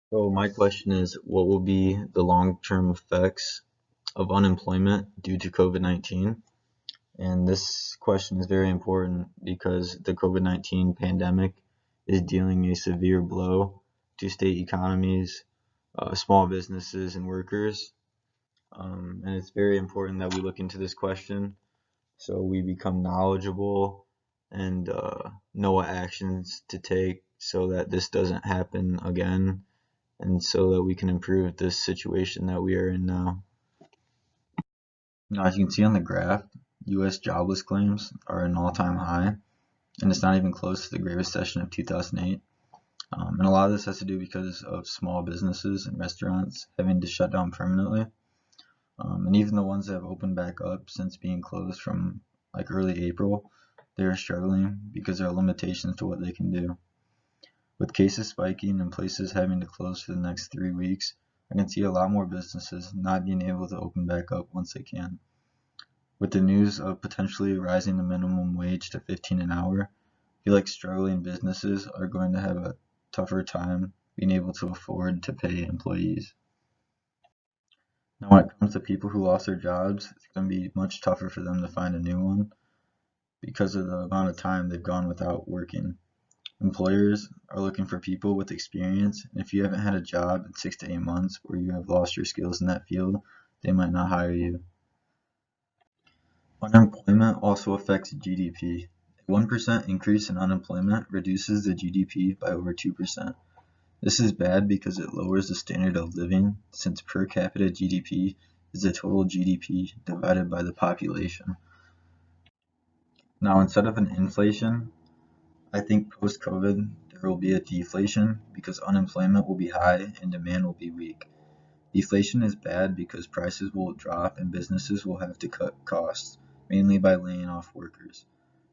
So my question is, what will be the long-term effects of unemployment due to COVID-19? And this question is very important because the COVID-19 pandemic is dealing a severe blow to state economies, small businesses, and workers. And it's very important that we look into this question so we become knowledgeable and know what actions to take so that this doesn't happen again and so that we can improve this situation that we are in now. Now, as you can see on the graph, U.S. jobless claims are an all-time high, and it's not even close to the Great Recession of 2008. And a lot of this has to do because of small businesses and restaurants having to shut down permanently. And even the ones that have opened back up since being closed from like early April, they are struggling because there are limitations to what they can do. With cases spiking and places having to close for the next 3 weeks, I can see a lot more businesses not being able to open back up once they can. With the news of potentially rising the minimum wage to 15 an hour, I feel like struggling businesses are going to have a tougher time being able to afford to pay employees. Now, when it comes to people who lost their jobs, it's going to be much tougher for them to find a new one because of the amount of time they've gone without working. Employers are looking for people with experience, and if you haven't had a job in 6 to 8 months or you have lost your skills in that field, they might not hire you. Unemployment also affects GDP. A 1% increase in unemployment reduces the GDP by over 2%. This is bad because it lowers the standard of living, since per capita GDP is the total GDP divided by the population. Now, instead of an inflation, I think post-COVID there will be a deflation because unemployment will be high and demand will be weak. Deflation is bad because prices will drop and businesses will have to cut costs, mainly by laying off workers.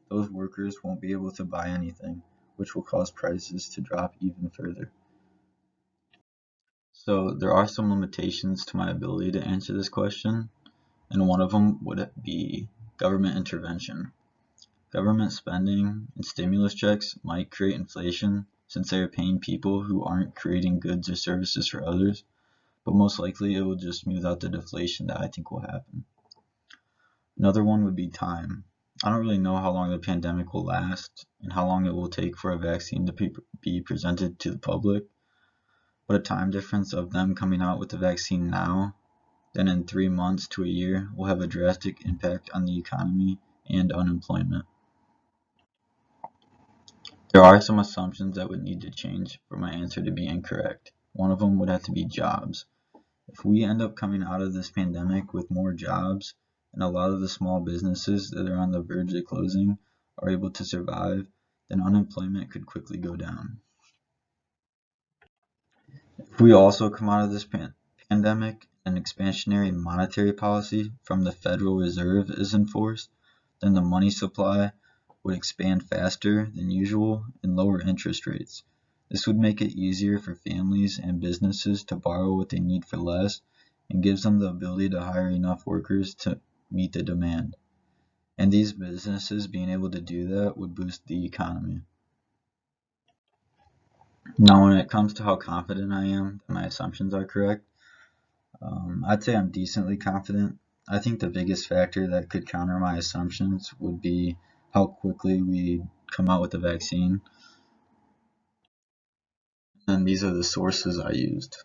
Those workers won't be able to buy anything, which will cause prices to drop even further. So there are some limitations to my ability to answer this question, and one of them would be government intervention. Government spending and stimulus checks might create inflation since they are paying people who aren't creating goods or services for others, but most likely it will just smooth out the deflation that I think will happen. Another one would be time. I don't really know how long the pandemic will last and how long it will take for a vaccine to be presented to the public, but a time difference of them coming out with the vaccine now, then in 3 months to a year, will have a drastic impact on the economy and unemployment. There are some assumptions that would need to change for my answer to be incorrect. One of them would have to be jobs. If we end up coming out of this pandemic with more jobs and a lot of the small businesses that are on the verge of closing are able to survive, then unemployment could quickly go down. If we also come out of this pandemic and expansionary monetary policy from the Federal Reserve is enforced, then the money supply would expand faster than usual and lower interest rates. This would make it easier for families and businesses to borrow what they need for less and gives them the ability to hire enough workers to meet the demand. And these businesses being able to do that would boost the economy. Now, when it comes to how confident I am that my assumptions are correct, I'd say I'm decently confident. I think the biggest factor that could counter my assumptions would be how quickly we come out with the vaccine. And these are the sources I used.